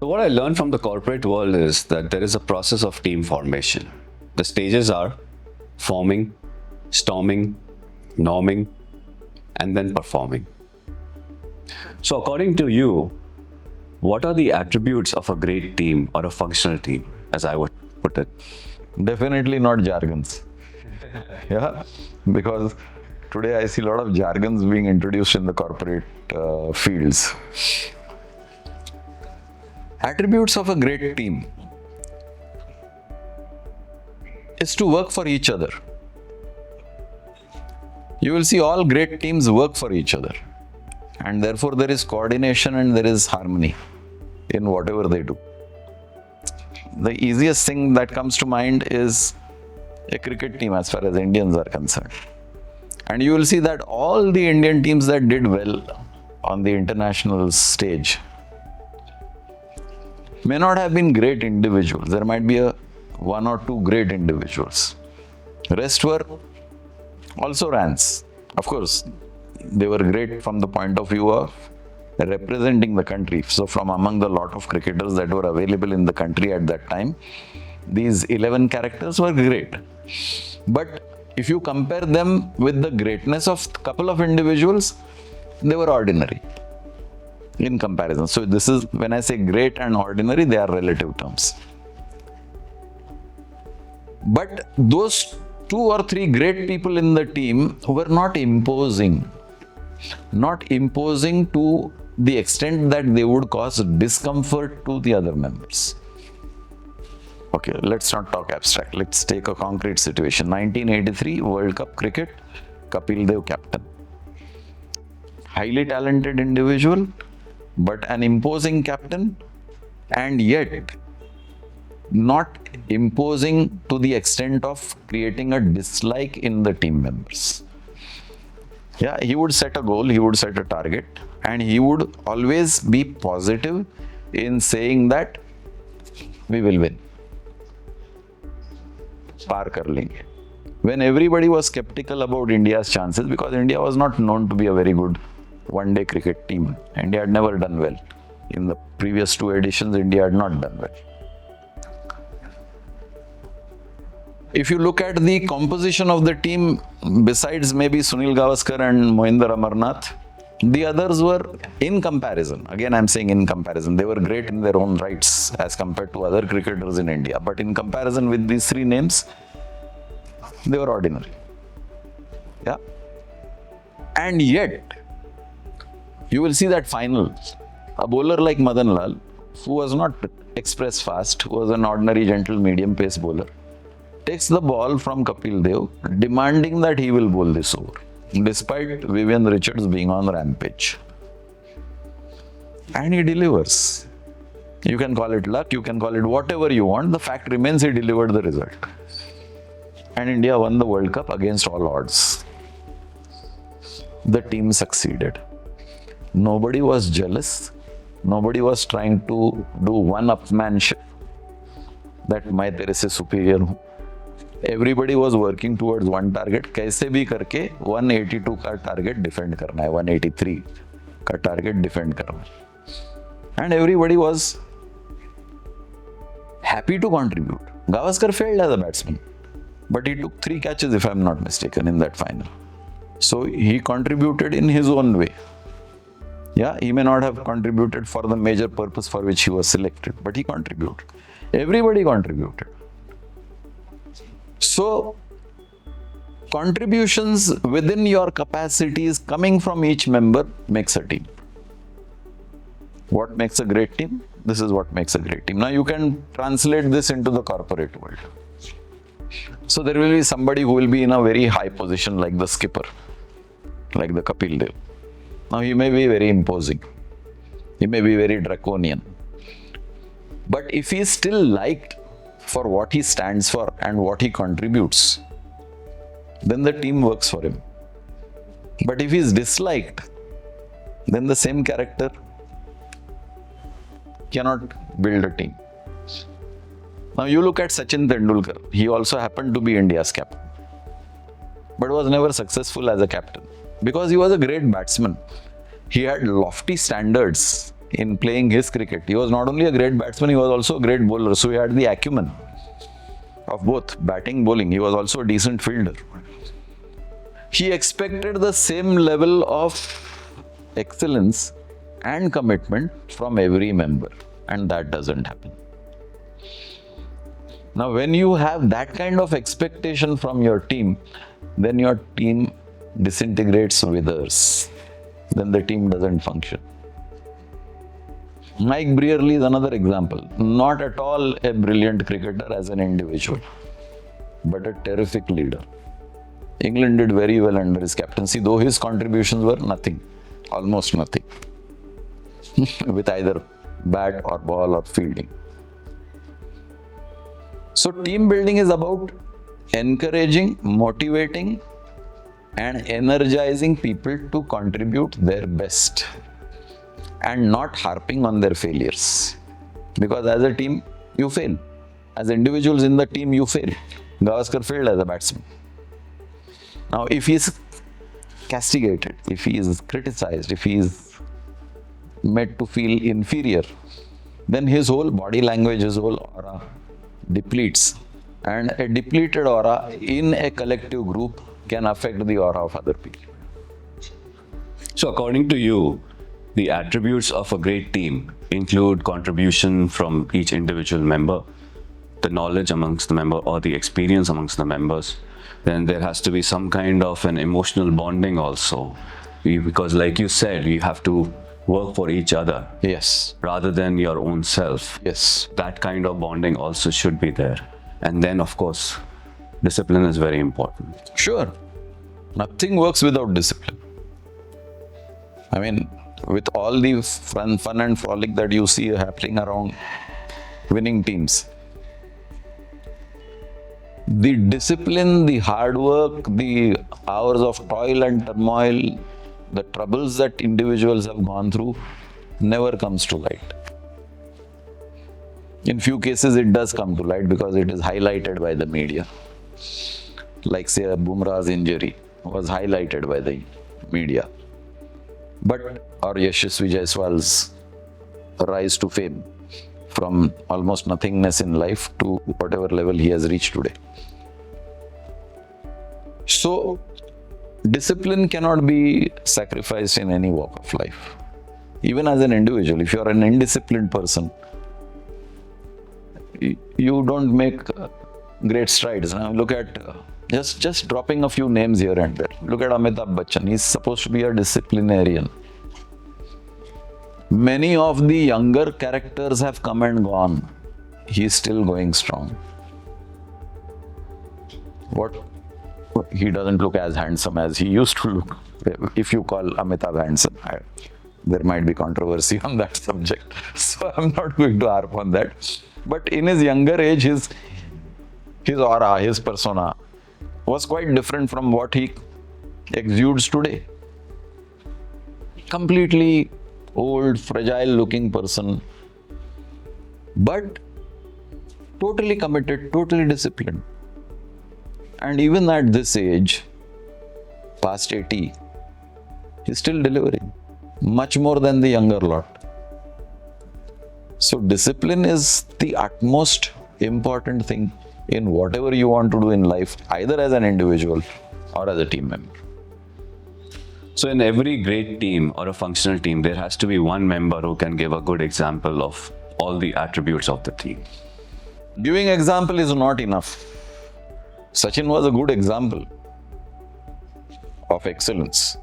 So what I learned from the corporate world is that there is a process of team formation. The stages are forming, storming, norming, and then performing. So according to you, what are the attributes of a great team or a functional team, as I would put it? Definitely not jargons. Yeah, because today I see a lot of jargons being introduced in the corporate fields. Attributes of a great team is to work for each other. You will see all great teams work for each other, and therefore there is coordination and there is harmony in whatever they do. The easiest thing that comes to mind is a cricket team as far as Indians are concerned. And you will see that all the Indian teams that did well on the international stage may not have been great individuals. There might be one or two great individuals. Rest were also rants. Of course, they were great from the point of view of representing the country. So from among the lot of cricketers that were available in the country at that time, these 11 characters were great. But if you compare them with the greatness of a couple of individuals, they were ordinary in comparison. So this is, when I say great and ordinary, they are relative terms. But those two or three great people in the team were not imposing to the extent that they would cause discomfort to the other members. Okay, let's not talk abstract. Let's take a concrete situation. 1983 World Cup cricket, Kapil Dev captain. Highly talented individual, but an imposing captain, and yet not imposing to the extent of creating a dislike in the team members. Yeah, he would set a goal, he would set a target, and he would always be positive in saying that we will win. Par kar lenge. When everybody was skeptical about India's chances, because India was not known to be a very good one-day cricket team. India had never done well. In the previous two editions, India had not done well. If you look at the composition of the team, besides maybe Sunil Gavaskar and Mohinder Amarnath, the others were in comparison. Again, I'm saying in comparison. They were great in their own rights as compared to other cricketers in India. But in comparison with these three names, they were ordinary. Yeah. And yet, you will see that final, a bowler like Madan Lal, who was not express fast, who was an ordinary gentle medium pace bowler, takes the ball from Kapil Dev, demanding that he will bowl this over, despite Vivian Richards being on rampage. And he delivers. You can call it luck, you can call it whatever you want. The fact remains he delivered the result. And India won the World Cup against all odds. The team succeeded. Nobody was jealous. Nobody was trying to do one-upmanship that मैं तेरे से superior हूँ. Everybody was working towards one target. कैसे भी करके 182 का target defend करना है, 183 का target defend करना है. And everybody was happy to contribute. Gavaskar failed as a batsman, but he took 3 catches, if I'm not mistaken, in that final. So he contributed in his own way. Yeah, he may not have contributed for the major purpose for which he was selected, but he contributed. Everybody contributed. So, contributions within your capacities coming from each member makes a team. What makes a great team? This is what makes a great team. Now you can translate this into the corporate world. So there will be somebody who will be in a very high position like the skipper, like the Kapil Dev. Now he may be very imposing. He may be very draconian. But if he is still liked for what he stands for and what he contributes, then the team works for him. But if he is disliked, then the same character cannot build a team. Now you look at Sachin Tendulkar. He also happened to be India's captain, but was never successful as a captain because he was a great batsman. He had lofty standards in playing his cricket. He was not only a great batsman, he was also a great bowler. So he had the acumen of both batting, bowling. He was also a decent fielder. He expected the same level of excellence and commitment from every member, and that doesn't happen. Now, when you have that kind of expectation from your team, then your team disintegrates, withers. Then the team doesn't function. Mike Brearley is another example. Not at all a brilliant cricketer as an individual, but a terrific leader. England did very well under his captaincy, though his contributions were nothing, almost nothing, with either bat or ball or fielding. So team building is about encouraging, motivating, and energizing people to contribute their best and not harping on their failures. Because as a team, you fail. As individuals in the team, you fail. Gavaskar failed as a batsman. Now, if he is castigated, if he is criticized, if he is made to feel inferior, then his whole body language, his whole aura depletes. And a depleted aura in a collective group can affect the aura of other people. So, according to you, the attributes of a great team include contribution from each individual member, the knowledge amongst the member or the experience amongst the members. Then there has to be some kind of an emotional bonding also. Because like you said, you have to work for each other. Yes. Rather than your own self. Yes. That kind of bonding also should be there. And then, of course, discipline is very important. Sure. Nothing works without discipline. I mean, with all the fun and frolic that you see happening around winning teams, the discipline, the hard work, the hours of toil and turmoil, the troubles that individuals have gone through never comes to light. In few cases, it does come to light because it is highlighted by the media. Like, say, Bumrah's injury was highlighted by the media. Or Yashasvi Jaiswal's rise to fame from almost nothingness in life to whatever level he has reached today. So, discipline cannot be sacrificed in any walk of life. Even as an individual, if you are an indisciplined person, you don't make great strides. Now look at just dropping a few names here and there. Look at Amitabh Bachchan. He's supposed to be a disciplinarian. Many of the younger characters have come and gone. He's still going strong. He doesn't look as handsome as he used to look. If you call Amitabh handsome, there might be controversy on that subject. So I'm not going to harp on that. But in his younger age, his aura, his persona was quite different from what he exudes today. Completely old, fragile looking person, but totally committed, totally disciplined. And even at this age, past 80, he's still delivering much more than the younger lot. So discipline is the utmost important thing in whatever you want to do in life, either as an individual or as a team member. So in every great team or a functional team, there has to be one member who can give a good example of all the attributes of the team. Giving example is not enough. Sachin was a good example of excellence,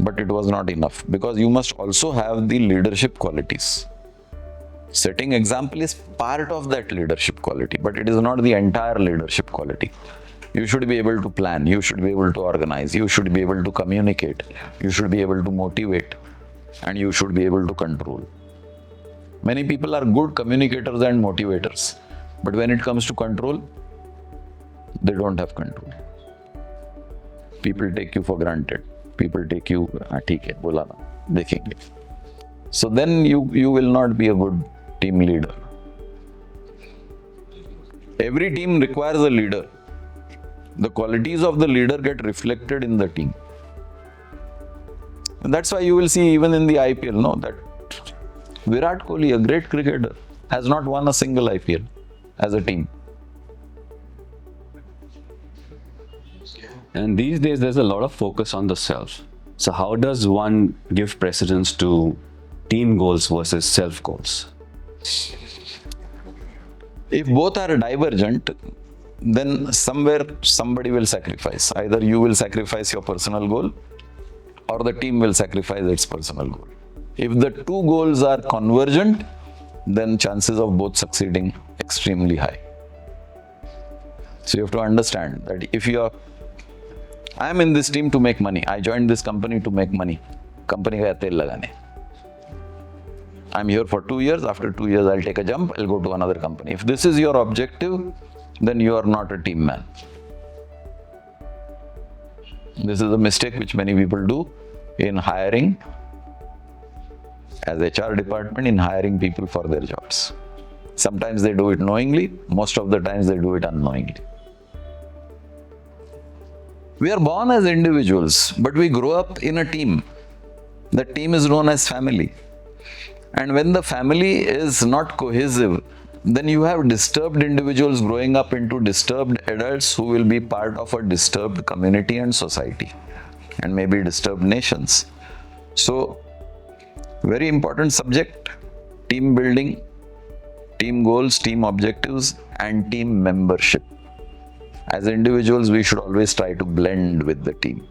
but it was not enough because you must also have the leadership qualities. Setting example is part of that leadership quality, but it is not the entire leadership quality. You should be able to plan, you should be able to organize, you should be able to communicate, you should be able to motivate, and you should be able to control. Many people are good communicators and motivators, but when it comes to control, they don't have control. People take you for granted. People take you, theek hai, bola na, dekhenge. So then you will not be a good team leader. Every team requires a leader. The qualities of the leader get reflected in the team. And that's why you will see even in the IPL, that Virat Kohli, a great cricketer, has not won a single IPL as a team. And these days, there's a lot of focus on the self. So, how does one give precedence to team goals versus self goals? If both are divergent, then somewhere somebody will sacrifice. Either you will sacrifice your personal goal or the team will sacrifice its personal goal. If the two goals are convergent, then chances of both succeeding extremely high. So you have to understand that if you are, I am in this team to make money. I joined this company to make money. Company ka tel lagane. I'm here for 2 years. After 2 years, I'll take a jump. I'll go to another company. If this is your objective, then you are not a team man. This is a mistake which many people do in hiring, as HR department, in hiring people for their jobs. Sometimes they do it knowingly. Most of the times they do it unknowingly. We are born as individuals, but we grow up in a team. The team is known as family. And when the family is not cohesive, then you have disturbed individuals growing up into disturbed adults who will be part of a disturbed community and society, and maybe disturbed nations. So, very important subject: team building, team goals, team objectives, and team membership. As individuals, we should always try to blend with the team.